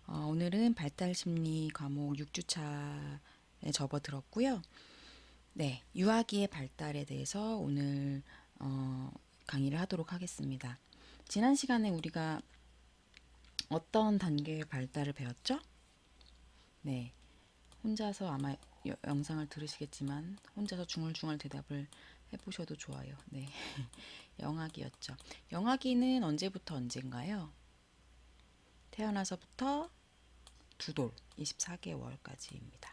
오늘은 발달심리 과목 6주차에 접어들었고요. 네, 유아기의 발달에 대해서 오늘 강의를 하도록 하겠습니다. 지난 시간에 우리가 어떤 단계의 발달을 배웠죠? 네, 혼자서 아마 영상을 들으시겠지만 혼자서 중얼중얼 대답을 해보셔도 좋아요. 네, 영아기였죠. 영아기는 언제부터 언젠가요? 태어나서부터 두 돌, 24개월까지입니다.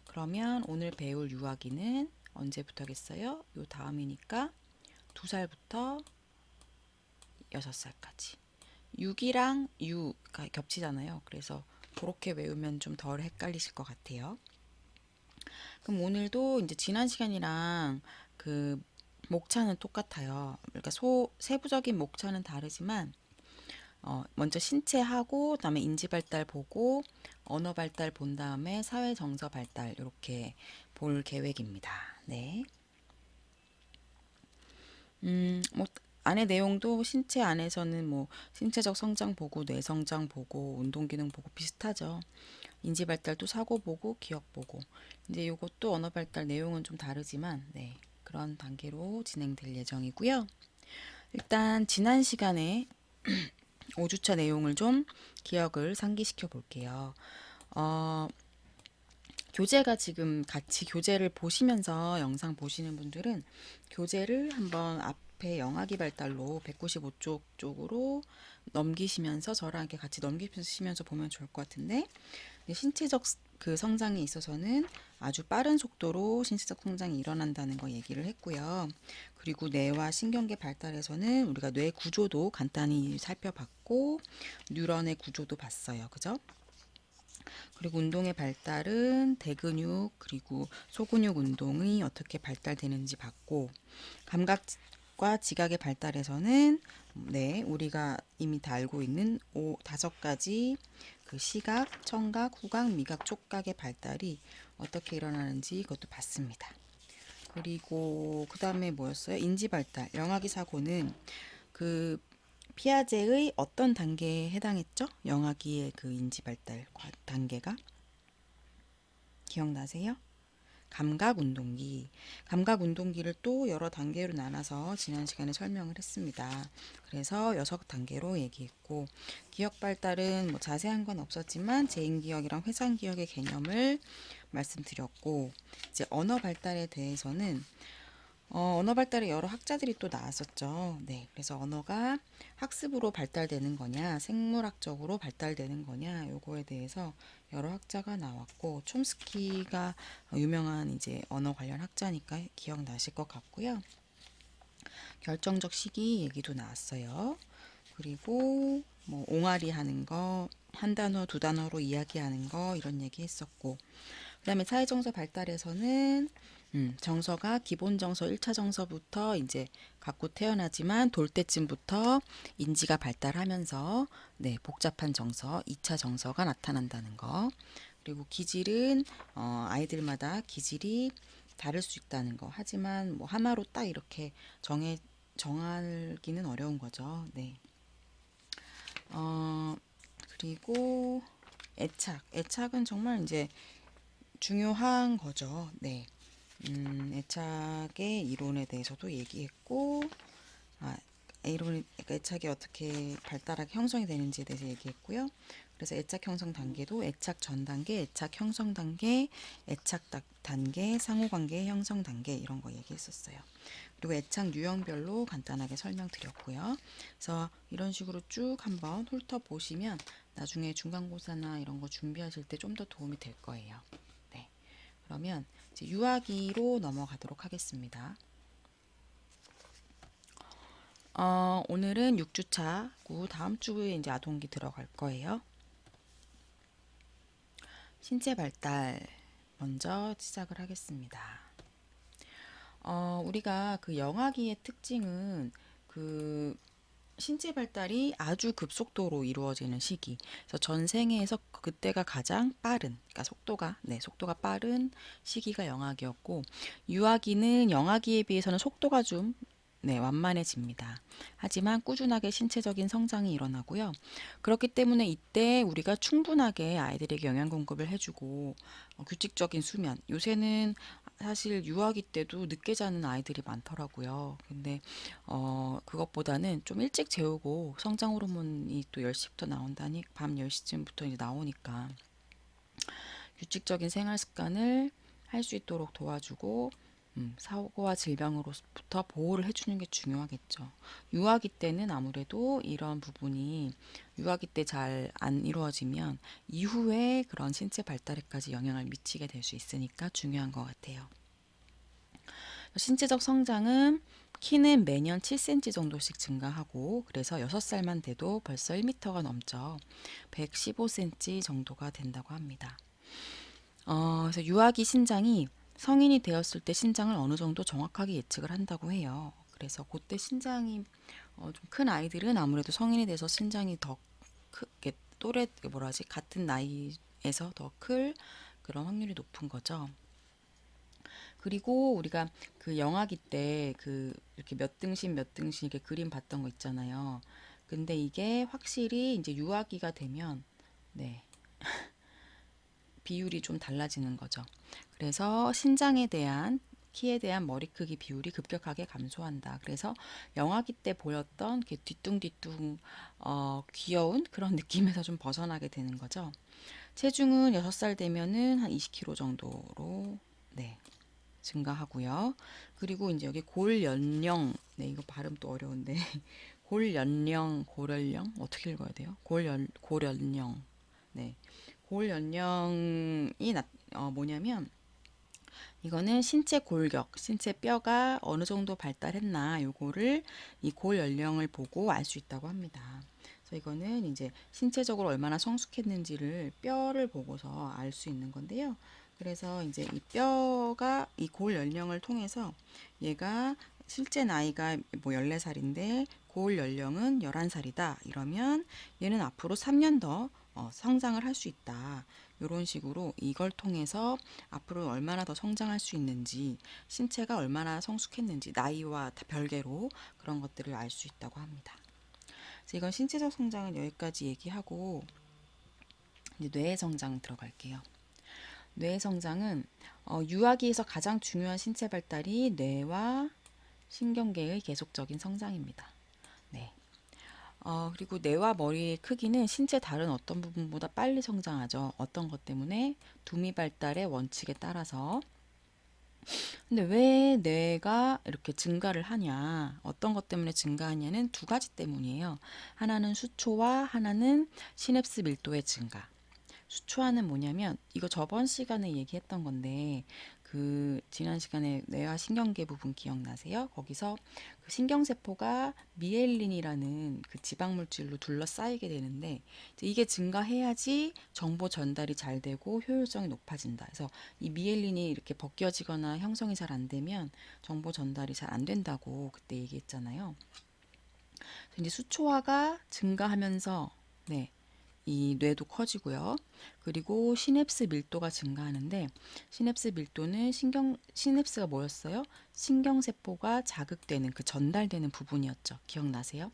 그러면 오늘 배울 유아기는 언제부터겠어요? 요 다음이니까 2살부터 6살까지. 6이랑 U가 겹치잖아요. 그래서 그렇게 외우면 좀 덜 헷갈리실 것 같아요. 그럼 오늘도 이제 지난 시간이랑 그 목차는 똑같아요. 그러니까 세부적인 목차는 다르지만 먼저 신체하고 그다음에 인지 발달 보고 언어 발달 본 다음에 사회 정서 발달 이렇게 볼 계획입니다. 네. 뭐 안에 내용도 신체 안에서는 뭐 신체적 성장 보고 뇌 성장 보고 운동 기능 보고 비슷하죠. 인지 발달도 사고 보고 기억 보고. 이제 이것도 언어 발달 내용은 좀 다르지만 네. 그런 단계로 진행될 예정이고요. 일단 지난 시간에 5주차 내용을 좀 기억을 상기시켜 볼게요. 어, 교재가 지금 같이 교재를 보시면서 영상 보시는 분들은 교재를 한번 앞에 영아기 발달로 195쪽 쪽으로 넘기시면서 저랑 이렇게 같이 넘기시면서 보면 좋을 것 같은데 신체적 그 성장에 있어서는 아주 빠른 속도로 신체적 성장이 일어난다는 거 얘기를 했고요. 그리고 뇌와 신경계 발달에서는 우리가 뇌 구조도 간단히 살펴봤고 뉴런의 구조도 봤어요. 그죠? 그리고 운동의 발달은 대근육 그리고 소근육 운동이 어떻게 발달되는지 봤고 감각과 지각의 발달에서는 네, 우리가 이미 다 알고 있는 5가지 그 시각, 청각, 후각, 미각, 촉각의 발달이 어떻게 일어나는지 그것도 봤습니다. 그리고 그 다음에 뭐였어요? 인지 발달, 영아기 사고는 그 피아제의 어떤 단계에 해당했죠? 영아기의 그 인지 발달 단계가 기억나세요? 감각 운동기. 감각 운동기를 또 여러 단계로 나눠서 지난 시간에 설명을 했습니다. 그래서 6단계로 얘기했고 기억 발달은 뭐 자세한 건 없었지만 재인 기억이랑 회상 기억의 개념을 말씀드렸고 이제 언어 발달에 대해서는 언어 발달에 여러 학자들이 또 나왔었죠. 네, 그래서 언어가 학습으로 발달되는 거냐, 생물학적으로 발달되는 거냐, 요거에 대해서 여러 학자가 나왔고, 촘스키가 유명한 이제 언어 관련 학자니까 기억나실 것 같고요. 결정적 시기 얘기도 나왔어요. 그리고 뭐 옹알이 하는 거, 한 단어, 두 단어로 이야기하는 거 이런 얘기 했었고, 그다음에 사회정서 발달에서는 정서가 기본 정서 1차 정서부터 이제 갖고 태어나지만 돌 때쯤부터 인지가 발달하면서 네, 복잡한 정서 2차 정서가 나타난다는 거. 그리고 기질은 아이들마다 기질이 다를 수 있다는 거. 하지만 뭐 하나로 딱 이렇게 정하기는 어려운 거죠. 네. 그리고 애착은 정말 이제 중요한 거죠. 네. 애착의 이론에 대해서도 얘기했고, 아, 그러니까 애착이 어떻게 발달하게 형성이 되는지에 대해서 얘기했고요. 그래서 애착 형성 단계도 애착 전 단계, 애착 형성 단계, 애착 단계, 상호관계 형성 단계 이런 거 얘기했었어요. 그리고 애착 유형별로 간단하게 설명드렸고요. 그래서 이런 식으로 쭉 한번 훑어보시면 나중에 중간고사나 이런 거 준비하실 때 좀 더 도움이 될 거예요. 네. 그러면 이제 유아기로 넘어가도록 하겠습니다. 오늘은 6주차고 다음 주에 이제 아동기 들어갈 거예요. 신체 발달 먼저 시작을 하겠습니다. 우리가 그 영아기의 특징은 그 신체 발달이 아주 급속도로 이루어지는 시기. 그래서 전생에서 그때가 가장 빠른, 그러니까 속도가 빠른 시기가 영아기였고, 유아기는 영아기에 비해서는 속도가 좀 네, 완만해집니다. 하지만 꾸준하게 신체적인 성장이 일어나고요. 그렇기 때문에 이때 우리가 충분하게 아이들에게 영양 공급을 해주고 규칙적인 수면. 요새는 사실 유아기 때도 늦게 자는 아이들이 많더라고요. 근데 그것보다는 좀 일찍 재우고 성장 호르몬이 또 10시부터 나온다니 밤 10시쯤부터 이제 나오니까 규칙적인 생활 습관을 할 수 있도록 도와주고 사고와 질병으로부터 보호를 해주는 게 중요하겠죠. 유아기 때는 아무래도 이런 부분이 유아기 때 잘 안 이루어지면 이후에 그런 신체 발달에까지 영향을 미치게 될 수 있으니까 중요한 것 같아요. 신체적 성장은 키는 매년 7cm 정도씩 증가하고 그래서 6살만 돼도 벌써 1m가 넘죠. 115cm 정도가 된다고 합니다. 그래서 유아기 신장이 성인이 되었을 때 신장을 어느 정도 정확하게 예측을 한다고 해요. 그래서 그때 신장이 좀 큰 아이들은 아무래도 성인이 돼서 신장이 더 크게 또래 뭐라 하지 같은 나이에서 더 클 그런 확률이 높은 거죠. 그리고 우리가 그 영아기 때 그 이렇게 몇 등신 몇 등신 이렇게 그림 봤던 거 있잖아요. 근데 이게 확실히 이제 유아기가 되면 네, 비율이 좀 달라지는 거죠. 그래서 신장에 대한 키에 대한 머리 크기 비율이 급격하게 감소한다. 그래서 영아기 때 보였던 이렇게 뒤뚱뒤뚱 귀여운 그런 느낌에서 좀 벗어나게 되는 거죠. 체중은 6살 되면은 한 20kg 정도로 네, 증가하고요. 그리고 이제 여기 골 연령, 네, 이거 발음 또 어려운데 골 연령, 고연령 어떻게 읽어야 돼요? 고연령, 네, 골 연령이 뭐냐면 이거는 신체 골격, 신체 뼈가 어느 정도 발달했나 요거를 이 골 연령을 보고 알 수 있다고 합니다. 그래서 이거는 이제 신체적으로 얼마나 성숙했는지를 뼈를 보고서 알 수 있는 건데요. 그래서 이제 이 뼈가 이 골 연령을 통해서 얘가 실제 나이가 뭐 14살인데 골 연령은 11살이다. 이러면 얘는 앞으로 3년 더 성장을 할 수 있다. 이런 식으로 이걸 통해서 앞으로 얼마나 더 성장할 수 있는지, 신체가 얼마나 성숙했는지, 나이와 별개로 그런 것들을 알 수 있다고 합니다. 그래서 이건 신체적 성장은 여기까지 얘기하고 이제 뇌의 성장 들어갈게요. 뇌의 성장은 유아기에서 가장 중요한 신체 발달이 뇌와 신경계의 계속적인 성장입니다. 네. 그리고 뇌와 머리의 크기는 신체 다른 어떤 부분보다 빨리 성장하죠. 어떤 것 때문에? 두미 발달의 원칙에 따라서. 근데 왜 뇌가 이렇게 증가를 하냐? 어떤 것 때문에 증가하냐는 두 가지 때문이에요. 하나는 수초와 하나는 시냅스 밀도의 증가. 수초화는 뭐냐면 이거 저번 시간에 얘기했던 건데 그 지난 시간에 뇌와 신경계 부분 기억나세요? 거기서 그 신경세포가 미엘린이라는 그 지방물질로 둘러싸이게 되는데 이게 증가해야지 정보 전달이 잘 되고 효율성이 높아진다. 그래서 이 미엘린이 이렇게 벗겨지거나 형성이 잘 안 되면 정보 전달이 잘 안 된다고 그때 얘기했잖아요. 그래서 이제 수초화가 증가하면서 네, 이 뇌도 커지고요. 그리고 시냅스 밀도가 증가하는데 시냅스 밀도는 시냅스가 뭐였어요? 신경세포가 자극되는 그 전달되는 부분이었죠. 기억나세요?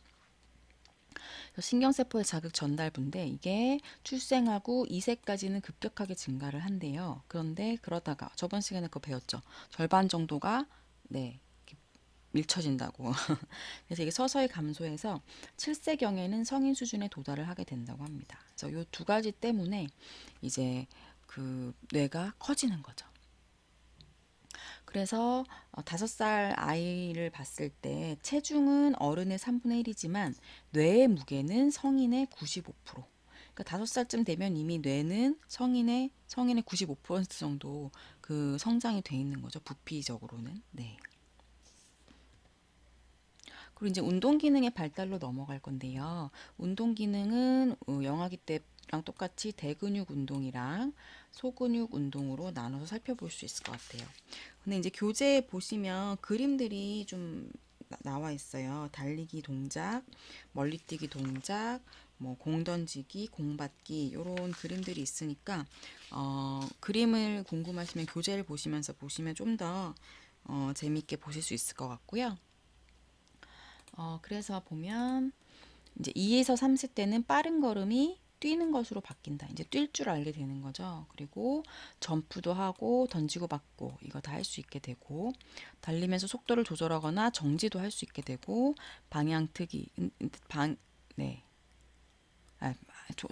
신경세포의 자극 전달부인데 이게 출생하고 2세까지는 급격하게 증가를 한대요. 그런데 그러다가 저번 시간에 그거 배웠죠. 절반 정도가 네, 밀쳐진다고. 그래서 이게 서서히 감소해서 7세경에는 성인 수준에 도달을 하게 된다고 합니다. 그래서 이 두 가지 때문에 이제 그 뇌가 커지는 거죠. 그래서 5살 아이를 봤을 때 체중은 어른의 3분의 1이지만 뇌의 무게는 성인의 95%. 그러니까 5살쯤 되면 이미 뇌는 성인의 95% 정도 그 성장이 돼 있는 거죠. 부피적으로는. 네. 그리고 이제 운동 기능의 발달로 넘어갈 건데요. 운동 기능은 영아기 때랑 똑같이 대근육 운동이랑 소근육 운동으로 나눠서 살펴볼 수 있을 것 같아요. 근데 이제 교재에 보시면 그림들이 좀 나와 있어요. 달리기 동작, 멀리뛰기 동작, 뭐 공 던지기, 공 받기 이런 그림들이 있으니까 그림을 궁금하시면 교재를 보시면서 보시면 좀 더 재밌게 보실 수 있을 것 같고요. 그래서 보면 이제 2에서 3세 때는 빠른 걸음이 뛰는 것으로 바뀐다. 이제 뛸 줄 알게 되는 거죠. 그리고 점프도 하고 던지고 받고 이거 다 할 수 있게 되고 달리면서 속도를 조절하거나 정지도 할 수 있게 되고 방향 트기 네. 아, 조,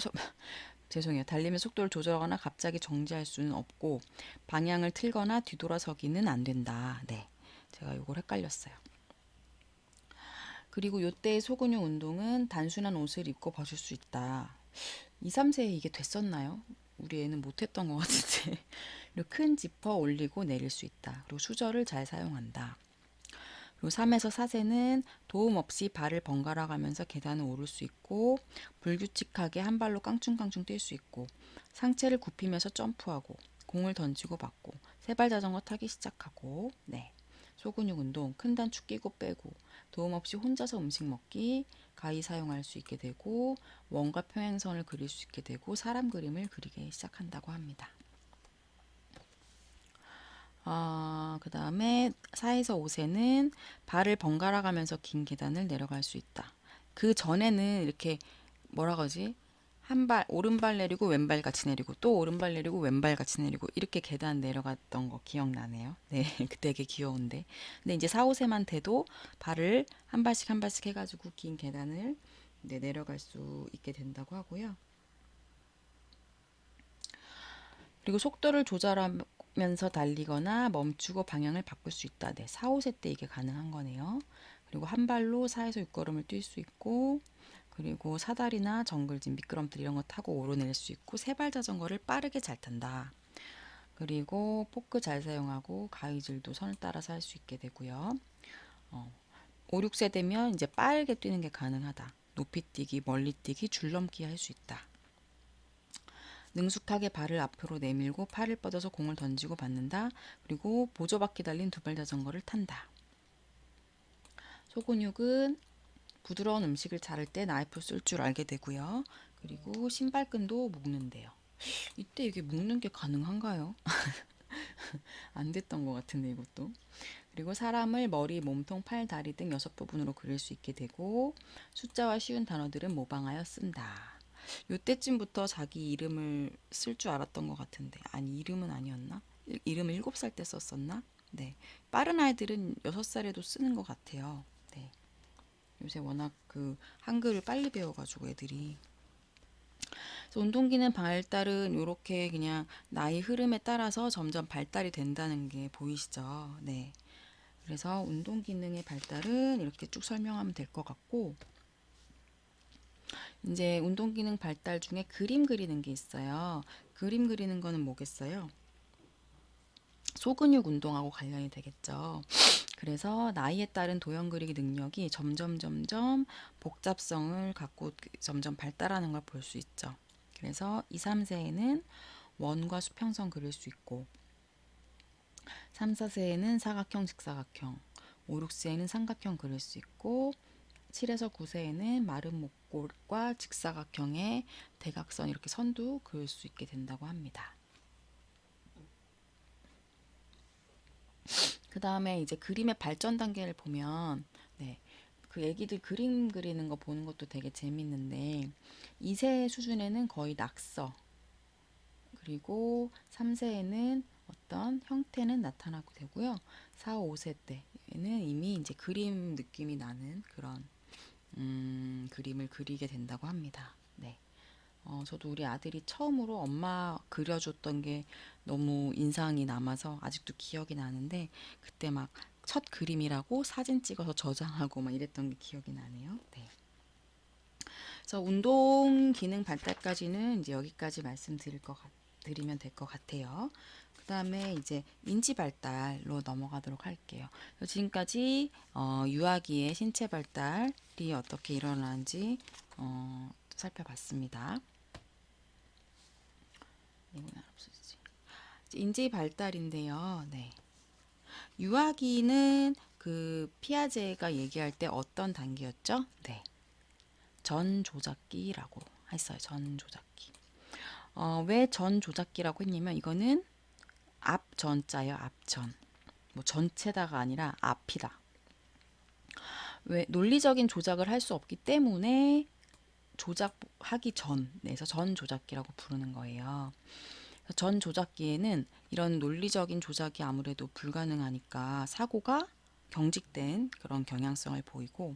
죄송해요. 달리면서 속도를 조절하거나 갑자기 정지할 수는 없고 방향을 틀거나 뒤돌아서기는 안 된다. 네. 제가 요걸 헷갈렸어요. 그리고 요때의 소근육 운동은 단순한 옷을 입고 벗을 수 있다. 2, 3세에 이게 됐었나요? 우리 애는 못했던 것 같은데. 그리고 큰 지퍼 올리고 내릴 수 있다. 그리고 수저를 잘 사용한다. 그리고 3에서 4세는 도움 없이 발을 번갈아 가면서 계단을 오를 수 있고 불규칙하게 한 발로 깡충깡충 뛸 수 있고 상체를 굽히면서 점프하고 공을 던지고 받고 세발 자전거 타기 시작하고 네. 소근육 운동, 큰 단축 끼고 빼고 도움 없이 혼자서 음식 먹기, 가위 사용할 수 있게 되고 원과 평행선을 그릴 수 있게 되고 사람 그림을 그리기 시작한다고 합니다. 그 다음에 4에서 5세는 발을 번갈아 가면서 긴 계단을 내려갈 수 있다. 그 전에는 이렇게 뭐라 그러지? 한 발, 오른발 내리고 왼발 같이 내리고 또 오른발 내리고 왼발 같이 내리고 이렇게 계단 내려갔던 거 기억나네요. 네, 그 되게 귀여운데. 근데 이제 4, 5세만 돼도 발을 한 발씩 한 발씩 해가지고 긴 계단을 네, 내려갈 수 있게 된다고 하고요. 그리고 속도를 조절하면서 달리거나 멈추고 방향을 바꿀 수 있다. 네, 4, 5세 때 이게 가능한 거네요. 그리고 한 발로 4에서 6걸음을 뛸 수 있고 그리고 사다리나 정글짐, 미끄럼틀 이런 거 타고 오르낼 수 있고 세발 자전거를 빠르게 잘 탄다. 그리고 포크 잘 사용하고 가위질도 선을 따라서 할 수 있게 되고요. 5, 6세 되면 이제 빠르게 뛰는 게 가능하다. 높이 뛰기, 멀리 뛰기, 줄넘기 할 수 있다. 능숙하게 발을 앞으로 내밀고 팔을 뻗어서 공을 던지고 받는다. 그리고 보조바퀴 달린 두발 자전거를 탄다. 소근육은 부드러운 음식을 자를 때 나이프 쓸 줄 알게 되고요. 그리고 신발끈도 묶는데요. 이때 이게 묶는 게 가능한가요? 안 됐던 것 같은데 이것도. 그리고 사람을 머리, 몸통, 팔, 다리 등 6부분으로 그릴 수 있게 되고 숫자와 쉬운 단어들은 모방하여 쓴다. 요때쯤부터 자기 이름을 쓸 줄 알았던 것 같은데 아니 이름은 아니었나? 이름을 7살 때 썼었나? 네. 빠른 아이들은 6살에도 쓰는 것 같아요. 네. 요새 워낙 그 한글을 빨리 배워가지고 애들이 그래서 운동기능 발달은 이렇게 그냥 나이 흐름에 따라서 점점 발달이 된다는 게 보이시죠? 네. 그래서 운동기능의 발달은 이렇게 쭉 설명하면 될 것 같고 이제 운동기능 발달 중에 그림 그리는 게 있어요. 그림 그리는 거는 뭐겠어요? 소근육 운동하고 관련이 되겠죠. 그래서 나이에 따른 도형 그리기 능력이 점점 복잡성을 갖고 점점 발달하는 걸 볼 수 있죠. 그래서 2, 3세에는 원과 수평선 그릴 수 있고 3, 4세에는 사각형, 직사각형 5, 6세에는 삼각형 그릴 수 있고 7에서 9세에는 마른 목골과 직사각형의 대각선 이렇게 선도 그릴 수 있게 된다고 합니다. 그 다음에 이제 그림의 발전 단계를 보면 네, 그 애기들 그림 그리는 거 보는 것도 되게 재밌는데 2세 수준에는 거의 낙서 그리고 3세에는 어떤 형태는 나타나고 되고요. 4, 5세 때에는 이미 이제 그림 느낌이 나는 그런 그림을 그리게 된다고 합니다. 네. 저도 우리 아들이 처음으로 엄마 그려줬던 게 너무 인상이 남아서 아직도 기억이 나는데 그때 막 첫 그림이라고 사진 찍어서 저장하고 막 이랬던 게 기억이 나네요. 네. 그래서 운동 기능 발달까지는 이제 여기까지 드리면 될 것 같아요. 그 다음에 이제 인지 발달로 넘어가도록 할게요. 지금까지 유아기의 신체 발달이 어떻게 일어나는지 살펴봤습니다. 인지 발달인데요. 네. 유아기는 그 피아제가 얘기할 때 어떤 단계였죠? 네. 전 조작기라고 했어요. 전 조작기. 왜 전 조작기라고 했냐면 이거는 앞전자예요. 앞전. 뭐 전체다가 아니라 앞이다. 왜 논리적인 조작을 할 수 없기 때문에 조작하기 전에서 전 조작기라고 부르는 거예요. 전 조작기에는 이런 논리적인 조작이 아무래도 불가능하니까 사고가 경직된 그런 경향성을 보이고,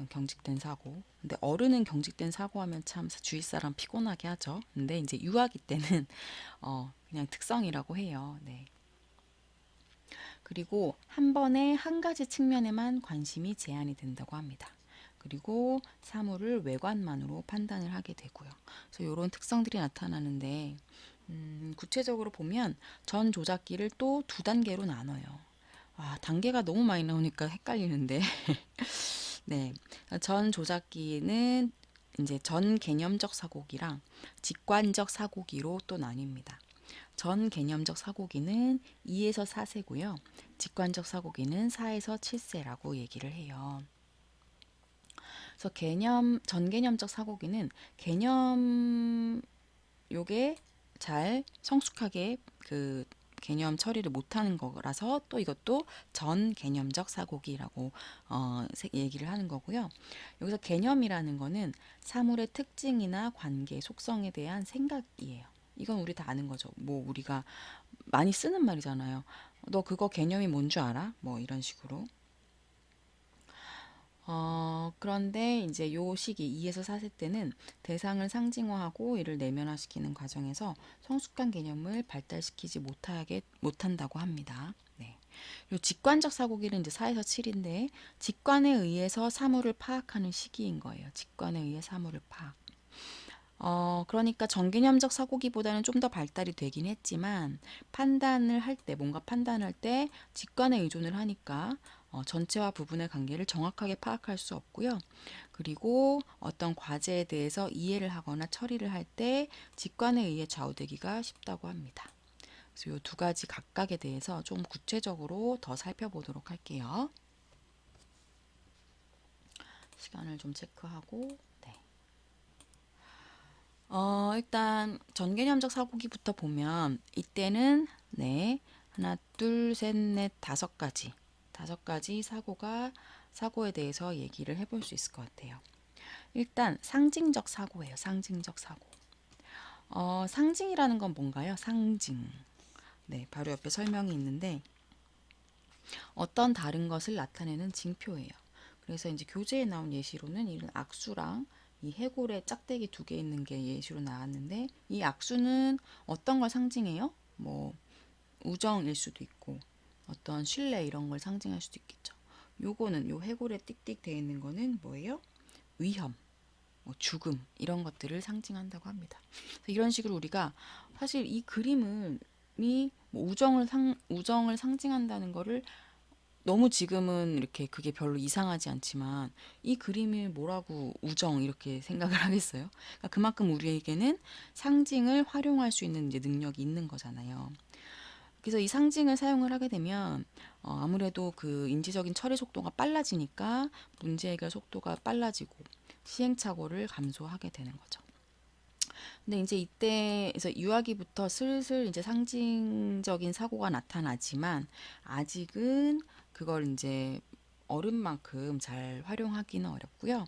경직된 사고. 근데 어른은 경직된 사고 하면 참 주위 사람 피곤하게 하죠. 근데 이제 유아기 때는 그냥 특성이라고 해요. 네. 그리고 한 번에 한 가지 측면에만 관심이 제한이 된다고 합니다. 그리고 사물을 외관만으로 판단을 하게 되고요. 그래서 이런 특성들이 나타나는데, 구체적으로 보면 전 조작기를 또 두 단계로 나눠요. 아, 단계가 너무 많이 나오니까 헷갈리는데. 네. 전 조작기는 이제 전 개념적 사고기랑 직관적 사고기로 또 나뉩니다. 전 개념적 사고기는 2에서 4세고요. 직관적 사고기는 4에서 7세라고 얘기를 해요. 그래서 전 개념적 사고기는 개념 요게 잘 성숙하게 그 개념 처리를 못하는 거라서 또 이것도 전 개념적 사고기라고 얘기를 하는 거고요. 여기서 개념이라는 거는 사물의 특징이나 관계, 속성에 대한 생각이에요. 이건 우리 다 아는 거죠. 뭐 우리가 많이 쓰는 말이잖아요. 너 그거 개념이 뭔 줄 알아? 뭐 이런 식으로. 그런데 이제 요 시기 2에서 4세 때는 대상을 상징화하고 이를 내면화시키는 과정에서 성숙한 개념을 발달시키지 못한다고 합니다. 네. 요 직관적 사고기는 이제 4에서 7인데 직관에 의해서 사물을 파악하는 시기인 거예요. 직관에 의해 사물을 파악. 그러니까 전개념적 사고기보다는 좀 더 발달이 되긴 했지만 판단을 할 때, 뭔가 판단할 때 직관에 의존을 하니까 전체와 부분의 관계를 정확하게 파악할 수 없고요. 그리고 어떤 과제에 대해서 이해를 하거나 처리를 할 때 직관에 의해 좌우되기가 쉽다고 합니다. 그래서 이 두 가지 각각에 대해서 좀 구체적으로 더 살펴보도록 할게요. 시간을 좀 체크하고, 네. 일단 전개념적 사고기부터 보면 이때는 네, 하나, 둘, 셋, 넷, 다섯 가지 사고에 대해서 얘기를 해볼 수 있을 것 같아요. 일단 상징적 사고예요. 상징적 사고. 상징이라는 건 뭔가요? 상징. 네, 바로 옆에 설명이 있는데 어떤 다른 것을 나타내는 징표예요. 그래서 이제 교재에 나온 예시로는 이런 악수랑 이 해골에 짝대기 두 개 있는 게 예시로 나왔는데 이 악수는 어떤 걸 상징해요? 뭐 우정일 수도 있고 어떤 신뢰 이런 걸 상징할 수도 있겠죠. 요거는 요 해골에 띡띡 돼 있는 거는 뭐예요? 위험, 뭐 죽음 이런 것들을 상징한다고 합니다. 이런 식으로 우리가 사실 이 그림을 뭐 우정을 상징한다는 거를 너무 지금은 이렇게 그게 별로 이상하지 않지만 이 그림을 뭐라고 우정 이렇게 생각을 하겠어요? 그러니까 그만큼 우리에게는 상징을 활용할 수 있는 이제 능력이 있는 거잖아요. 그래서 이 상징을 사용을 하게 되면 아무래도 그 인지적인 처리 속도가 빨라지니까 문제 해결 속도가 빨라지고 시행착오를 감소하게 되는 거죠. 근데 이제 이때에서 유아기부터 슬슬 이제 상징적인 사고가 나타나지만 아직은 그걸 이제 어른만큼 잘 활용하기는 어렵고요.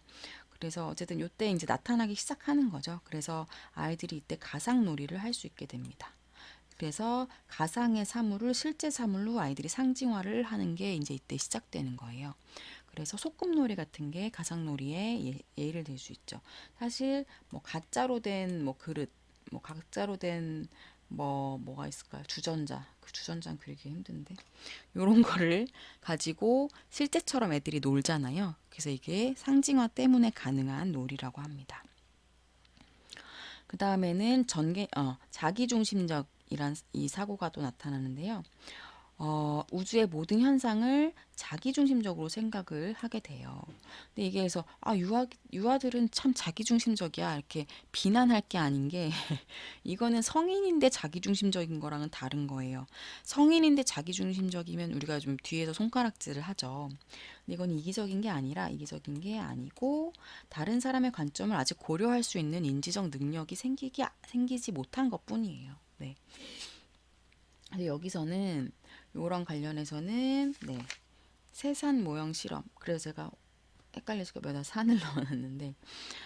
그래서 어쨌든 이때 이제 나타나기 시작하는 거죠. 그래서 아이들이 이때 가상놀이를 할 수 있게 됩니다. 그래서 가상의 사물을 실제 사물로 아이들이 상징화를 하는 게 이제 이때 시작되는 거예요. 그래서 소꿉놀이 같은 게 가상놀이의 예를 들 수 있죠. 사실 뭐 가짜로 된 뭐 그릇, 뭐 가짜로 된 뭐가 있을까요? 주전자. 그 주전자는 그리기 힘든데. 요런 거를 가지고 실제처럼 애들이 놀잖아요. 그래서 이게 상징화 때문에 가능한 놀이라고 합니다. 그 다음에는 자기중심적이란 이 사고가 또 나타나는데요. 우주의 모든 현상을 자기중심적으로 생각을 하게 돼요. 근데 이게 그래서 유아들은 참 자기중심적이야 이렇게 비난할 게 아닌 게 이거는 성인인데 자기중심적인 거랑은 다른 거예요. 성인인데 자기중심적이면 우리가 좀 뒤에서 손가락질을 하죠. 근데 이건 이기적인 게 아니고 다른 사람의 관점을 아직 고려할 수 있는 인지적 능력이 생기지 못한 것뿐이에요. 네. 그래서 여기서는 요랑 관련해서는 네, 세산 모형 실험. 그래서 제가 헷갈리실까 봐 산을 넣어놨는데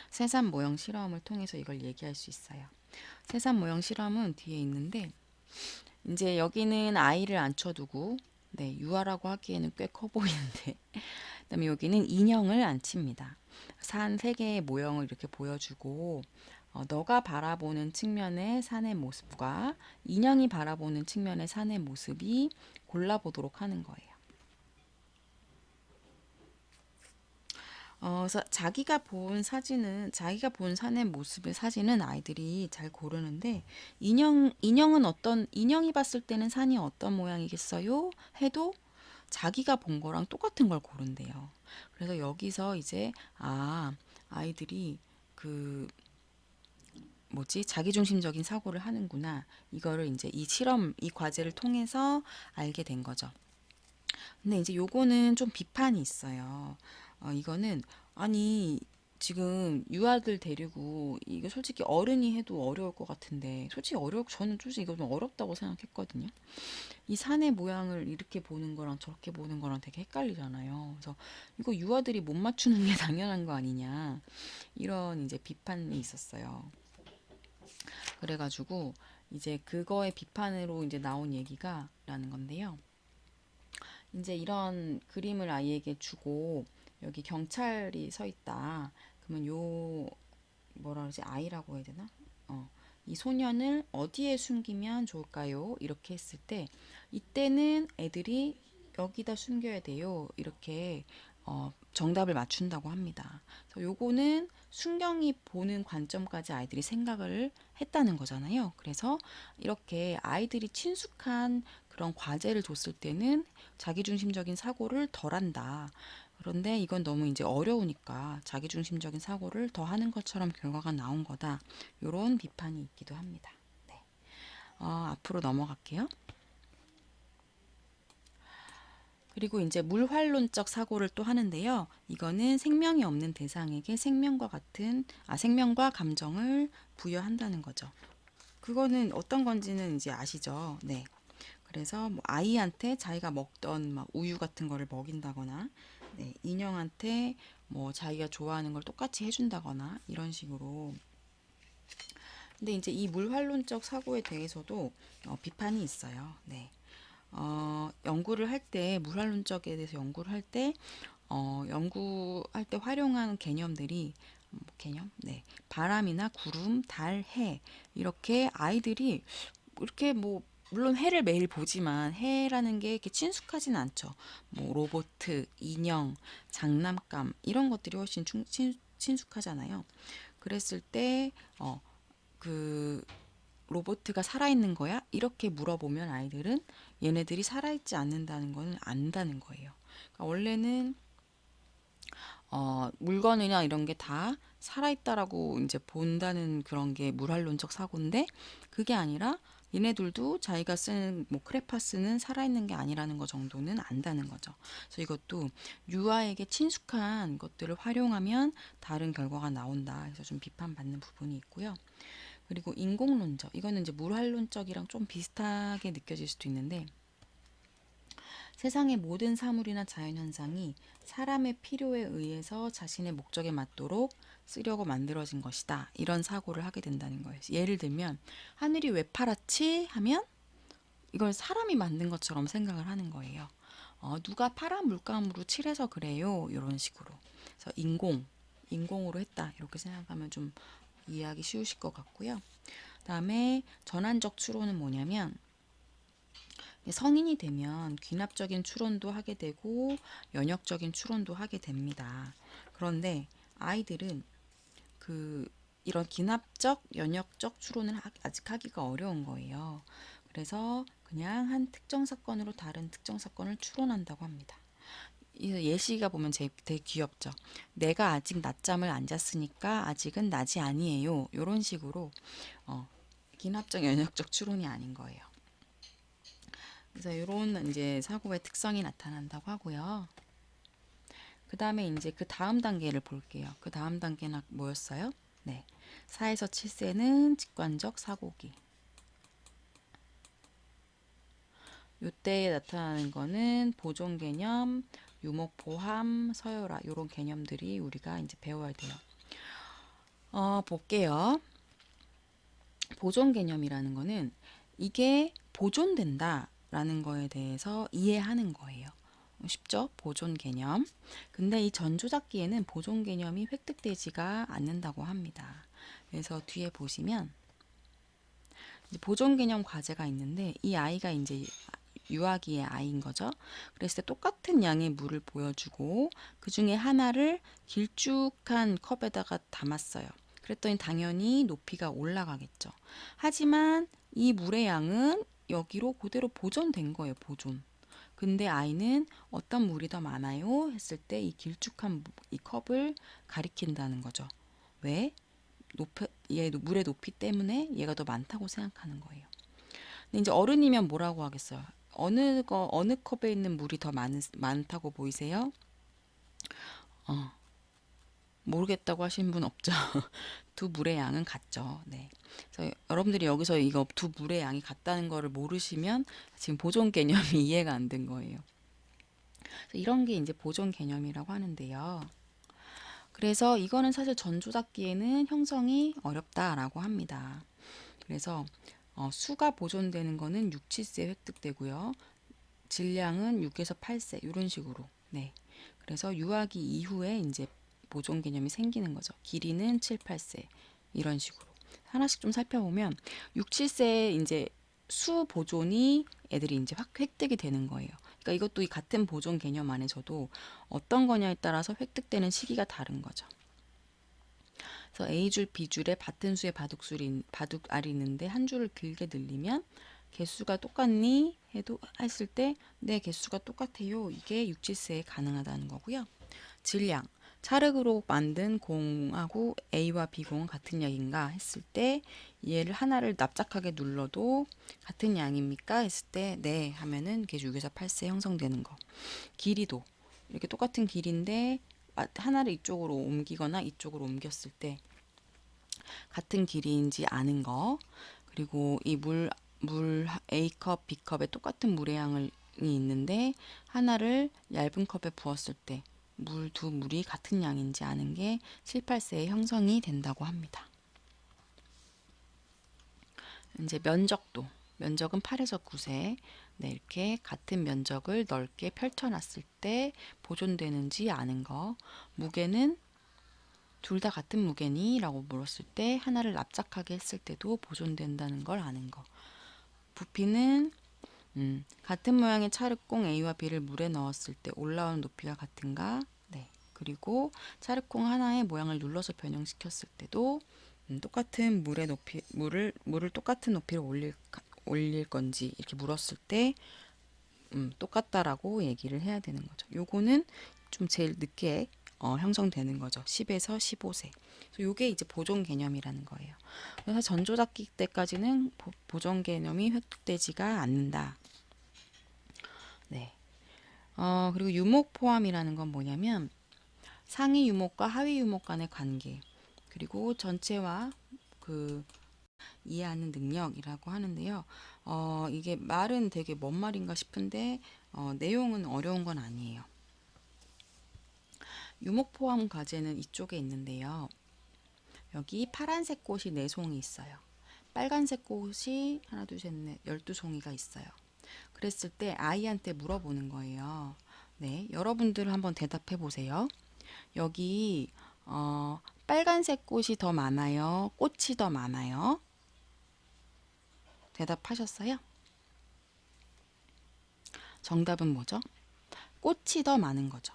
새산 모형 실험을 통해서 이걸 얘기할 수 있어요. 새산 모형 실험은 뒤에 있는데 이제 여기는 아이를 앉혀두고 네, 유아라고 하기에는 꽤 커 보이는데 그다음에 여기는 인형을 앉힙니다. 산 세 개의 모형을 이렇게 보여주고 너가 바라보는 측면의 산의 모습과 인형이 바라보는 측면의 산의 모습이 골라보도록 하는 거예요. 그래서 자기가 본 산의 모습의 사진은 아이들이 잘 고르는데, 인형이 봤을 때는 산이 어떤 모양이겠어요? 해도 자기가 본 거랑 똑같은 걸 고른대요. 그래서 여기서 이제, 아이들이 그, 자기중심적인 사고를 하는구나. 이거를 이제 이 과제를 통해서 알게 된 거죠. 근데 이제 요거는 좀 비판이 있어요. 이거는 아니 지금 유아들 데리고 이거 솔직히 어른이 해도 어려울 것 같은데 저는 솔직히 이거 좀 어렵다고 생각했거든요. 이 산의 모양을 이렇게 보는 거랑 저렇게 보는 거랑 되게 헷갈리잖아요. 그래서 이거 유아들이 못 맞추는 게 당연한 거 아니냐 이런 이제 비판이 있었어요. 그래가지고 이제 그거의 비판으로 이제 나온 얘기가라는 건데요. 이제 이런 그림을 아이에게 주고 여기 경찰이 서 있다. 그러면 뭐라 그러지? 아이라고 해야 되나? 이 소년을 어디에 숨기면 좋을까요? 이렇게 했을 때 이때는 애들이 여기다 숨겨야 돼요. 이렇게 정답을 맞춘다고 합니다. 그래서 요거는 순경이 보는 관점까지 아이들이 생각을 했다는 거잖아요. 그래서 이렇게 아이들이 친숙한 그런 과제를 줬을 때는 자기중심적인 사고를 덜 한다. 그런데 이건 너무 이제 어려우니까 자기중심적인 사고를 더 하는 것처럼 결과가 나온 거다. 이런 비판이 있기도 합니다. 네. 앞으로 넘어갈게요. 그리고 이제 물활론적 사고를 또 하는데요. 이거는 생명이 없는 대상에게 생명과 감정을 부여한다는 거죠. 그거는 어떤 건지는 이제 아시죠? 네. 그래서 뭐 아이한테 자기가 먹던 막 우유 같은 거를 먹인다거나, 네, 인형한테 뭐 자기가 좋아하는 걸 똑같이 해준다거나 이런 식으로. 근데 이제 이 물활론적 사고에 대해서도 비판이 있어요. 네. 연구를 할 때 물활론적에 대해서 연구할 때 활용하는 개념들이 개념? 네. 바람이나 구름, 달, 해 이렇게 아이들이 이렇게 뭐 물론 해를 매일 보지만 해라는 게 이렇게 친숙하진 않죠. 뭐 로보트, 인형, 장난감 이런 것들이 훨씬 친숙하잖아요. 그랬을 때 그 로보트가 살아있는 거야? 이렇게 물어보면 아이들은 얘네들이 살아있지 않는다는 건 안다는 거예요. 그러니까 원래는 물건이나 이런 게 다 살아있다라고 이제 본다는 그런 게 물활론적 사고인데 그게 아니라 얘네들도 자기가 쓰는 뭐 크레파스는 살아있는 게 아니라는 거 정도는 안다는 거죠. 그래서 이것도 유아에게 친숙한 것들을 활용하면 다른 결과가 나온다. 그래서 좀 비판받는 부분이 있고요. 그리고 인공론적, 이거는 이제 물활론적이랑 좀 비슷하게 느껴질 수도 있는데 세상의 모든 사물이나 자연현상이 사람의 필요에 의해서 자신의 목적에 맞도록 쓰려고 만들어진 것이다. 이런 사고를 하게 된다는 거예요. 예를 들면 하늘이 왜 파랗지? 하면 이걸 사람이 만든 것처럼 생각을 하는 거예요. 누가 파란 물감으로 칠해서 그래요. 이런 식으로. 그래서 인공으로 했다. 이렇게 생각하면 좀 이해하기 쉬우실 것 같고요. 그다음에 전환적 추론은 뭐냐면 성인이 되면 귀납적인 추론도 하게 되고 연역적인 추론도 하게 됩니다. 그런데 아이들은 이런 기납적, 연역적 추론을 아직 하기가 어려운 거예요. 그래서 그냥 한 특정 사건으로 다른 특정 사건을 추론한다고 합니다. 이 예시가 보면 되게 귀엽죠. 내가 아직 낮잠을 안 잤으니까 아직은 낮이 아니에요. 이런 식으로 기납적, 연역적 추론이 아닌 거예요. 그래서 이런 이제 사고의 특성이 나타난다고 하고요. 그 다음에 이제 그 다음 단계를 볼게요. 그 다음 단계는 뭐였어요? 네. 4에서 7세는 직관적 사고기. 요때 나타나는 거는 보존 개념, 유목포함, 서열화 이런 개념들이 우리가 이제 배워야 돼요. 볼게요. 보존 개념이라는 거는 이게 보존된다라는 거에 대해서 이해하는 거예요. 쉽죠? 보존 개념. 근데 이 전조작기에는 보존 개념이 획득되지가 않는다고 합니다. 그래서 뒤에 보시면 이제 보존 개념 과제가 있는데 이 아이가 이제 유아기의 아이인 거죠. 그랬을 때 똑같은 양의 물을 보여주고 그 중에 하나를 길쭉한 컵에다가 담았어요. 그랬더니 당연히 높이가 올라가겠죠. 하지만 이 물의 양은 여기로 그대로 보존된 거예요. 보존. 근데 아이는 어떤 물이 더 많아요? 했을 때 이 길쭉한 이 컵을 가리킨다는 거죠. 왜? 얘 물의 높이 때문에 얘가 더 많다고 생각하는 거예요. 근데 이제 어른이면 뭐라고 하겠어요? 어느 컵에 있는 물이 더 많다고 보이세요? 모르겠다고 하시는 분 없죠? 두 물의 양은 같죠. 네. 그래서 여러분들이 여기서 이거 두 물의 양이 같다는 거를 모르시면 지금 보존 개념이 이해가 안 된 거예요. 이런 게 이제 보존 개념이라고 하는데요. 그래서 이거는 사실 전조작기에는 형성이 어렵다라고 합니다. 그래서 수가 보존되는 거는 6, 7세 획득되고요. 질량은 6에서 8세 이런 식으로. 네. 그래서 유아기 이후에 이제 보존 개념이 생기는 거죠. 길이는 7, 8세 이런 식으로. 하나씩 좀 살펴보면 6, 7세에 이제 수 보존이 애들이 이제 획득이 되는 거예요. 그러니까 이것도 이 같은 보존 개념 안에서도 어떤 거냐에 따라서 획득되는 시기가 다른 거죠. 그래서 A줄, B줄에 같은 수의 바둑알이 있는데 한 줄을 길게 늘리면 개수가 똑같니? 했을 때 네, 개수가 똑같아요. 이게 6, 7세에 가능하다는 거고요. 질량. 찰흙으로 만든 공하고 A와 B 공은 같은 양인가 했을 때 얘를 하나를 납작하게 눌러도 같은 양입니까? 했을 때 네 하면은 이게 6에서 8세 형성되는 거. 길이도 이렇게 똑같은 길인데 하나를 이쪽으로 옮기거나 이쪽으로 옮겼을 때 같은 길이인지 아는 거. 그리고 이 물 A컵, B컵에 똑같은 물의 양이 있는데 하나를 얇은 컵에 부었을 때 두 물이 같은 양인지 아는 게 7, 8세에 형성이 된다고 합니다. 이제 면적은 8에서 9세. 네, 이렇게 같은 면적을 넓게 펼쳐놨을 때 보존되는지 아는 거. 무게는 둘 다 같은 무게니? 라고 물었을 때 하나를 납작하게 했을 때도 보존된다는 걸 아는 거. 부피는 같은 모양의 찰흙공 A와 B를 물에 넣었을 때 올라오는 높이가 같은가? 네. 그리고 찰흙공 하나의 모양을 눌러서 변형시켰을 때도 똑같은 물을 똑같은 높이로 올릴 건지 이렇게 물었을 때 똑같다라고 얘기를 해야 되는 거죠. 요거는 좀 제일 늦게 형성되는 거죠. 10에서 15세. 요게 이제 보존 개념이라는 거예요. 그래서 전조작기 때까지는 보존 개념이 획득되지가 않는다. 네. 그리고 유목 포함이라는 건 뭐냐면 상위 유목과 하위 유목 간의 관계, 그리고 전체와 그 이해하는 능력이라고 하는데요. 이게 말은 되게 뭔 말인가 싶은데 내용은 어려운 건 아니에요. 유목 포함 과제는 이쪽에 있는데요. 여기 파란색 꽃이 4송이 있어요. 빨간색 꽃이 하나, 둘, 셋, 넷, 12송이가 있어요. 그랬을 때 아이한테 물어보는 거예요. 네, 여러분들 한번 대답해 보세요. 여기 빨간색 꽃이 더 많아요? 꽃이 더 많아요? 대답하셨어요? 정답은 뭐죠? 꽃이 더 많은 거죠.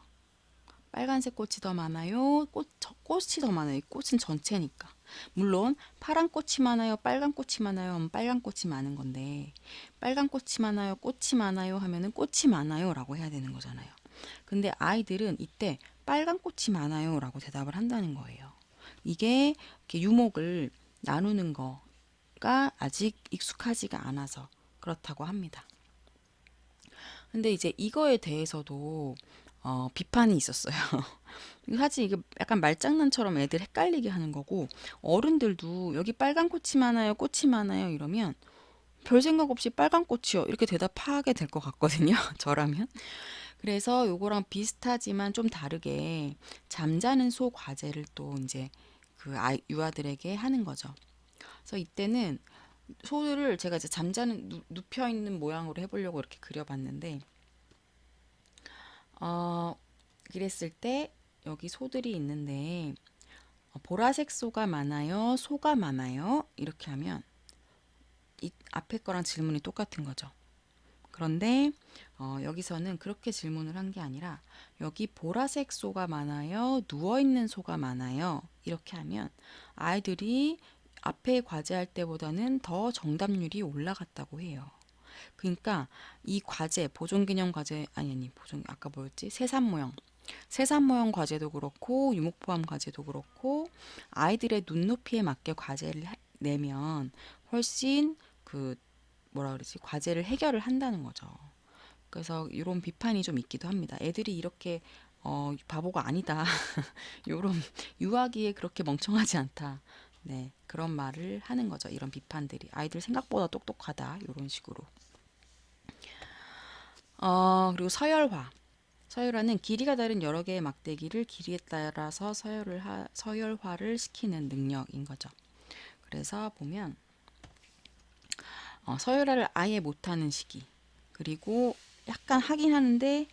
빨간색 꽃이 더 많아요? 꽃이 더 많아요. 꽃은 전체니까. 물론 파란 꽃이 많아요? 빨간 꽃이 많아요? 빨간 꽃이 많은 건데 빨간 꽃이 많아요? 꽃이 많아요? 하면은 꽃이 많아요 라고 해야 되는 거잖아요. 근데 아이들은 이때 빨간 꽃이 많아요 라고 대답을 한다는 거예요. 이게 이렇게 유목을 나누는 거가 아직 익숙하지가 않아서 그렇다고 합니다. 근데 이제 이거에 대해서도 비판이 있었어요. 사실 이게 약간 말장난처럼 애들 헷갈리게 하는 거고 어른들도 여기 빨간 꽃이 많아요, 꽃이 많아요 이러면 별 생각 없이 빨간 꽃이요 이렇게 대답하게 될 것 같거든요. 저라면. 그래서 요거랑 비슷하지만 좀 다르게 잠자는 소 과제를 또 이제 그 유아들에게 하는 거죠. 그래서 이때는 소를 제가 이제 잠자는 눕혀 있는 모양으로 해보려고 이렇게 그려봤는데, 어, 그랬을 때 여기 소들이 있는데, 보라색 소가 많아요, 소가 많아요, 이렇게 하면 이 앞에 거랑 질문이 똑같은 거죠. 그런데 여기서는 그렇게 질문을 한 게 아니라, 여기 보라색 소가 많아요, 누워있는 소가 많아요, 이렇게 하면 아이들이 앞에 과제할 때보다는 더 정답률이 올라갔다고 해요. 그러니까 이 과제, 보존기념 과제, 아니 보존, 아까 뭐였지? 세산 모형 과제도 그렇고 유목포함 과제도 그렇고 아이들의 눈높이에 맞게 과제를 내면 훨씬 그 뭐라 그러지? 과제를 해결을 한다는 거죠. 그래서 이런 비판이 좀 있기도 합니다. 애들이 이렇게 바보가 아니다. 요런 유아기에 그렇게 멍청하지 않다. 네, 그런 말을 하는 거죠. 이런 비판들이 아이들 생각보다 똑똑하다. 이런 식으로. 그리고 서열화. 서열화는 길이가 다른 여러 개의 막대기를 길이에 따라서 서열화를 시키는 능력인 거죠. 그래서 보면 서열화를 아예 못하는 시기, 그리고 약간 하긴 하는데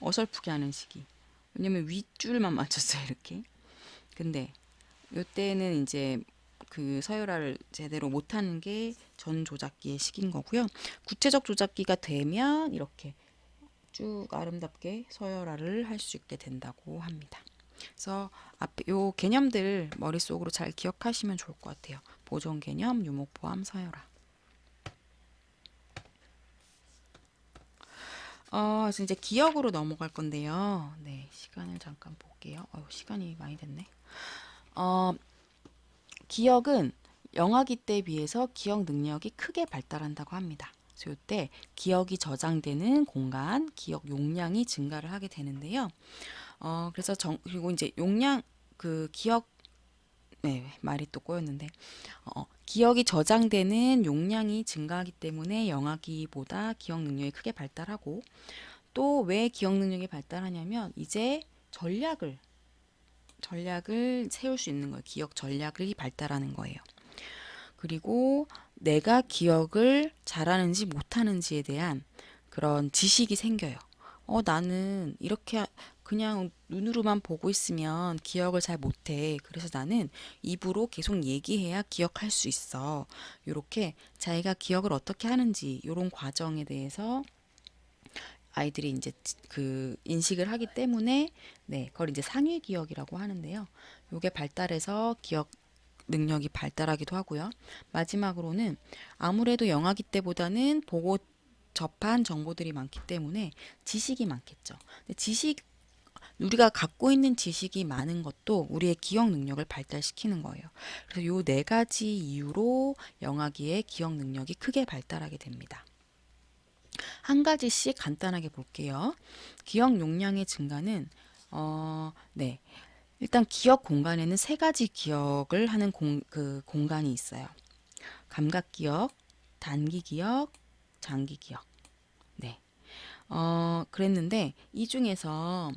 어설프게 하는 시기. 왜냐면 윗줄만 맞췄어요, 이렇게. 근데 요때는 이제 그 서열화를 제대로 못하는 게 전 조작기의 시기인 거고요. 구체적 조작기가 되면 이렇게 쭉 아름답게 서열화를 할 수 있게 된다고 합니다. 그래서 앞에 요 개념들 머릿속으로 잘 기억하시면 좋을 것 같아요. 보존 개념, 유목 포함, 서열화. 그래서 이제 기억으로 넘어갈 건데요. 네, 시간을 잠깐 볼게요. 시간이 많이 됐네. 어, 기억은 영아기 때에 비해서 기억 능력이 크게 발달한다고 합니다. 그래서 이때 기억이 저장되는 공간, 기억 용량이 증가를 하게 되는데요. 그래서 그리고 이제 용량, 그 기억, 네, 말이 또 꼬였는데, 기억이 저장되는 용량이 증가하기 때문에 영아기보다 기억 능력이 크게 발달하고, 또 왜 기억 능력이 발달하냐면, 이제 전략을 세울 수 있는 거예요. 기억 전략이 발달하는 거예요. 그리고 내가 기억을 잘하는지 못하는지에 대한 그런 지식이 생겨요. 나는 이렇게 그냥 눈으로만 보고 있으면 기억을 잘 못해. 그래서 나는 입으로 계속 얘기해야 기억할 수 있어. 이렇게 자기가 기억을 어떻게 하는지 이런 과정에 대해서 아이들이 이제 그 인식을 하기 때문에, 네, 그걸 이제 상위 기억이라고 하는데요. 요게 발달해서 기억 능력이 발달하기도 하고요. 마지막으로는 아무래도 영아기 때보다는 보고 접한 정보들이 많기 때문에 지식이 많겠죠. 근데 우리가 갖고 있는 지식이 많은 것도 우리의 기억 능력을 발달시키는 거예요. 그래서 요 네 가지 이유로 영아기의 기억 능력이 크게 발달하게 됩니다. 한 가지씩 간단하게 볼게요. 기억 용량의 증가는 네. 일단 기억 공간에는 세 가지 기억을 하는 공간이 있어요. 감각 기억, 단기 기억, 장기 기억. 네. 그랬는데 이 중에서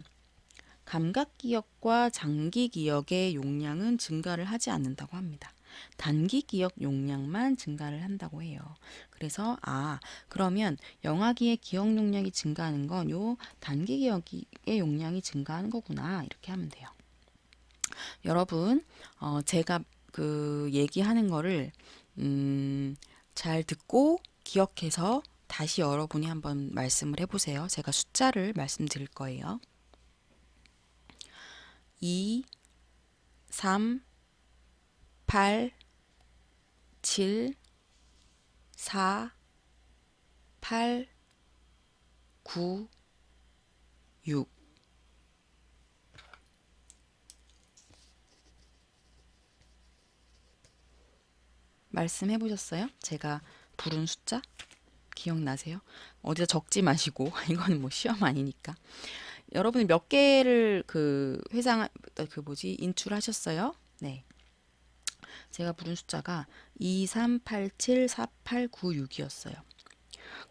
감각 기억과 장기 기억의 용량은 증가를 하지 않는다고 합니다. 단기 기억 용량만 증가를 한다고 해요. 그래서 그러면 영아기의 기억 용량이 증가하는 건 요 단기 기억의 용량이 증가하는 거구나, 이렇게 하면 돼요. 여러분, 제가 그 얘기하는 거를 잘 듣고 기억해서 다시 여러분이 한번 말씀을 해보세요. 제가 숫자를 말씀드릴 거예요. 2, 3, 8, 7, 4, 8, 9, 6. 말씀해 보셨어요? 제가 부른 숫자? 기억나세요? 어디서 적지 마시고 이거는 뭐 시험 아니니까. 여러분이 몇 개를 인출하셨어요? 네. 제가 부른 숫자가 2, 3, 8, 7, 4, 8, 9, 6이었어요.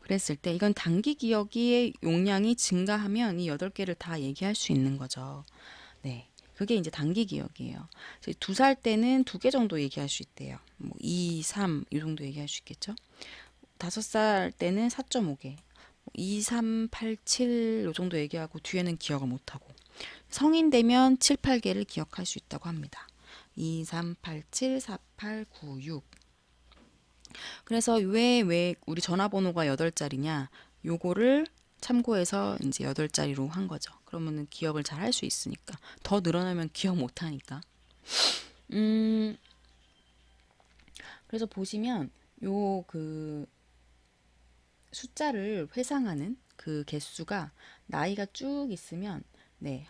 그랬을 때 이건 단기 기억의 용량이 증가하면 이 8개를 다 얘기할 수 있는 거죠. 네. 그게 이제 단기 기억이에요. 2살 때는 2개 정도 얘기할 수 있대요. 뭐 2, 3, 이 정도 얘기할 수 있겠죠. 5살 때는 4.5개. 2, 3, 8, 7, 요 정도 얘기하고 뒤에는 기억을 못하고. 성인 되면 7, 8개를 기억할 수 있다고 합니다. 2, 3, 8, 7, 4, 8, 9, 6. 그래서 왜 우리 전화번호가 8자리냐? 요거를 참고해서 이제 8자리로 한 거죠. 그러면은 기억을 잘 할 수 있으니까. 더 늘어나면 기억 못 하니까. 음, 그래서 보시면 요 그 숫자를 회상하는 그 개수가 나이가 쭉 있으면 네,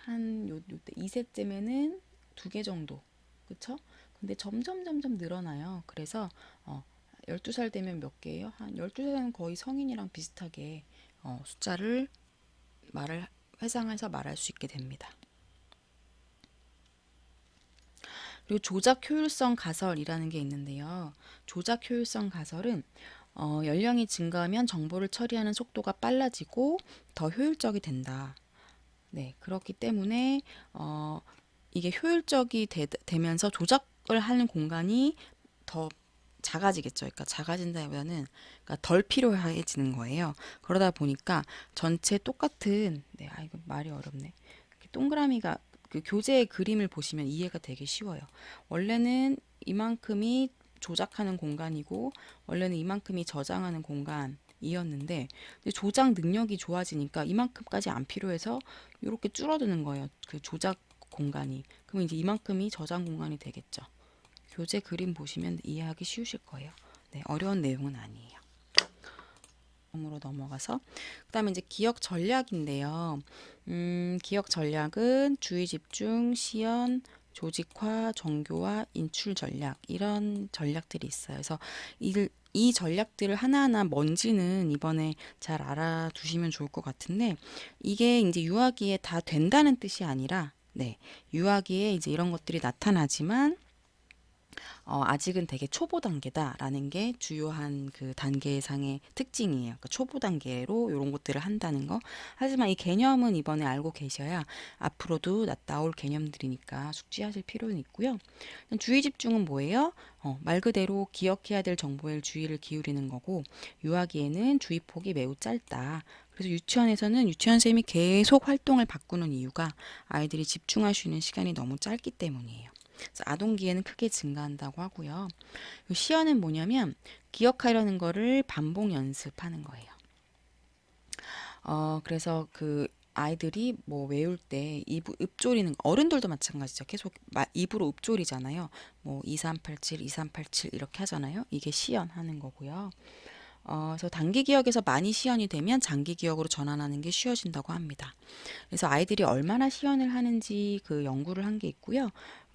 요때 2세쯤에는 2개 정도. 그쵸? 근데 점점 늘어나요. 그래서 12살 되면 몇 개예요? 한 12살은 거의 성인이랑 비슷하게 숫자를 말을 회상해서 말할 수 있게 됩니다. 그리고 조작 효율성 가설이라는 게 있는데요. 조작 효율성 가설은 연령이 증가하면 정보를 처리하는 속도가 빨라지고 더 효율적이 된다. 네, 그렇기 때문에 이게 효율적이 되면서 조작을 하는 공간이 더 작아지겠죠. 그러니까 작아진다기보다는 그러니까 덜 필요해지는 거예요. 그러다 보니까 전체 똑같은 네, 아 이거 말이 어렵네. 이렇게 동그라미가 그 교재의 그림을 보시면 이해가 되게 쉬워요. 원래는 이만큼이 조작하는 공간이고 원래는 이만큼이 저장하는 공간이었는데 조작 능력이 좋아지니까 이만큼까지 안 필요해서 이렇게 줄어드는 거예요. 그 조작 공간이. 그럼 이제 이만큼이 저장 공간이 되겠죠. 교재 그림 보시면 이해하기 쉬우실 거예요. 네, 어려운 내용은 아니에요. 으로 넘어가서 그다음에 이제 기억 전략인데요. 기억 전략은 주의 집중, 시연, 조직화, 정교화, 인출 전략 이런 전략들이 있어요. 그래서 이 전략들을 하나하나 뭔지는 이번에 잘 알아두시면 좋을 것 같은데 이게 이제 유아기에 다 된다는 뜻이 아니라 네, 유아기에 이제 이런 것들이 나타나지만 아직은 되게 초보 단계다라는 게 주요한 그 단계상의 특징이에요. 그러니까 초보 단계로 이런 것들을 한다는 거. 하지만 이 개념은 이번에 알고 계셔야 앞으로도 나올 개념들이니까 숙지하실 필요는 있고요. 주의 집중은 뭐예요? 말 그대로 기억해야 될 정보에 주의를 기울이는 거고 유아기에는 주의 폭이 매우 짧다. 그래서 유치원에서는 유치원 쌤이 계속 활동을 바꾸는 이유가 아이들이 집중할 수 있는 시간이 너무 짧기 때문이에요. 그래서 아동기에는 크게 증가한다고 하고요. 시연은 뭐냐면 기억하려는 거를 반복 연습하는 거예요. 그래서 그 아이들이 뭐 외울 때 읍조리는 어른들도 마찬가지죠. 계속 입으로 읍조리잖아요. 뭐 2387, 2387 이렇게 하잖아요. 이게 시연하는 거고요. 그래서 단기 기억에서 많이 시연이 되면 장기 기억으로 전환하는 게 쉬워진다고 합니다. 그래서 아이들이 얼마나 시연을 하는지 그 연구를 한 게 있고요.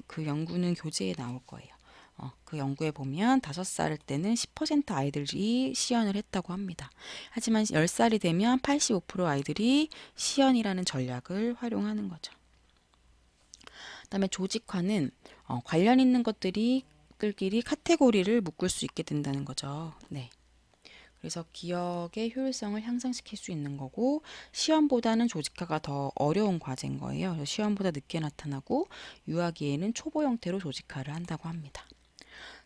그 연구는 교재에 나올 거예요. 그 연구에 보면 5살 때는 10% 아이들이 시연을 했다고 합니다. 하지만 10살이 되면 85% 아이들이 시연이라는 전략을 활용하는 거죠. 그다음에 조직화는 관련 있는 것들끼리 카테고리를 묶을 수 있게 된다는 거죠. 네. 그래서 기억의 효율성을 향상시킬 수 있는 거고 시험보다는 조직화가 더 어려운 과제인 거예요. 그래서 시험보다 늦게 나타나고 유아기에는 초보 형태로 조직화를 한다고 합니다.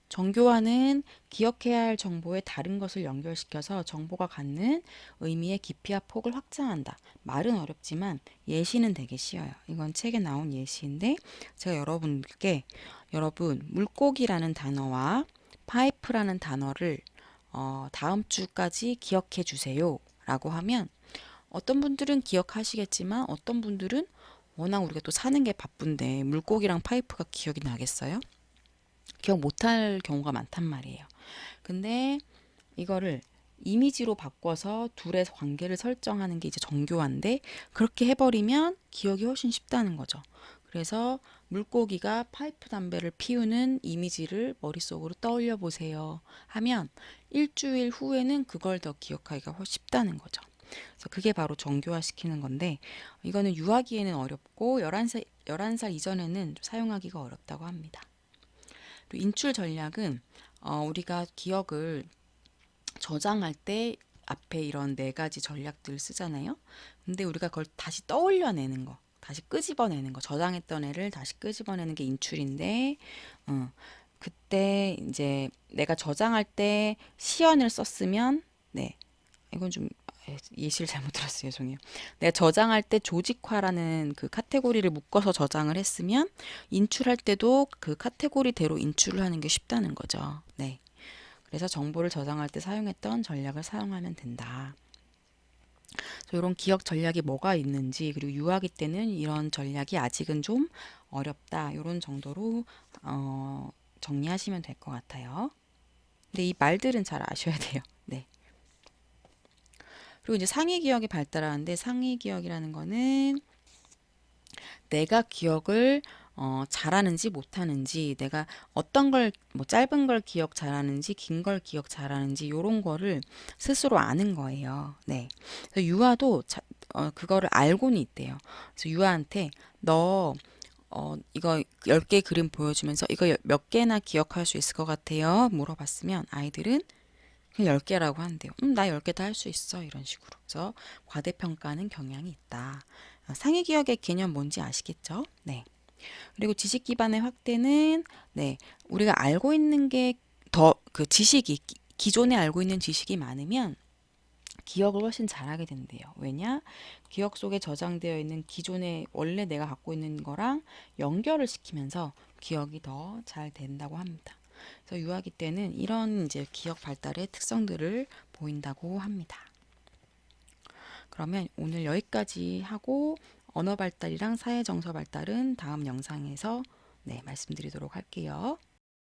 정교화는 기억해야 할 정보에 다른 것을 연결시켜서 정보가 갖는 의미의 깊이와 폭을 확장한다. 말은 어렵지만 예시는 되게 쉬워요. 이건 책에 나온 예시인데 제가 여러분께 여러분 물고기라는 단어와 파이프라는 단어를 다음 주까지 기억해 주세요 라고 하면 어떤 분들은 기억하시겠지만 어떤 분들은 워낙 우리가 또 사는 게 바쁜데 물고기랑 파이프가 기억이 나겠어요? 기억 못할 경우가 많단 말이에요. 근데 이거를 이미지로 바꿔서 둘의 관계를 설정하는 게 이제 정교한데 그렇게 해버리면 기억이 훨씬 쉽다는 거죠. 그래서 물고기가 파이프 담배를 피우는 이미지를 머릿속으로 떠올려 보세요 하면 일주일 후에는 그걸 더 기억하기가 훨씬 쉽다는 거죠. 그래서 그게 바로 정교화 시키는 건데 이거는 유아기에는 어렵고 11살 이전에는 사용하기가 어렵다고 합니다. 인출 전략은 우리가 기억을 저장할 때 앞에 이런 네 가지 전략들을 쓰잖아요. 근데 우리가 그걸 다시 떠올려내는 거, 다시 끄집어내는 거, 저장했던 애를 다시 끄집어내는 게 인출인데, 어, 그때 이제 내가 저장할 때 시연을 썼으면, 네, 이건 좀 예시를 잘못 들었어요. 죄송해요. 내가 저장할 때 조직화라는 그 카테고리를 묶어서 저장을 했으면 인출할 때도 그 카테고리대로 인출을 하는 게 쉽다는 거죠. 네. 그래서 정보를 저장할 때 사용했던 전략을 사용하면 된다. 이런 기억 전략이 뭐가 있는지, 그리고 유아기 때는 이런 전략이 아직은 좀 어렵다. 이런 정도로 정리하시면 될 것 같아요. 근데 이 말들은 잘 아셔야 돼요. 네. 그리고 이제 상위 기억이 발달하는데, 상위 기억이라는 거는 내가 기억을 잘하는지 못하는지, 내가 어떤 걸, 뭐 짧은 걸 기억 잘하는지, 긴 걸 기억 잘하는지, 요런 거를 스스로 아는 거예요. 네. 그래서 유아도 그거를 알고는 있대요. 그래서 유아한테 너 이거 10개 그림 보여주면서 이거 몇 개나 기억할 수 있을 것 같아요? 물어봤으면 아이들은 그냥 10개라고 한대요. 나 10개 다 할 수 있어. 이런 식으로. 그래서 과대평가하는 경향이 있다. 상위 기억의 개념 뭔지 아시겠죠? 네. 그리고 지식 기반의 확대는 네, 우리가 알고 있는 게 더 그 지식이 기존에 알고 있는 지식이 많으면 기억을 훨씬 잘하게 된대요. 왜냐? 기억 속에 저장되어 있는 기존에 원래 내가 갖고 있는 거랑 연결을 시키면서 기억이 더 잘 된다고 합니다. 그래서 유아기 때는 이런 이제 기억 발달의 특성들을 보인다고 합니다. 그러면 오늘 여기까지 하고 언어 발달이랑 사회 정서 발달은 다음 영상에서 네, 말씀드리도록 할게요.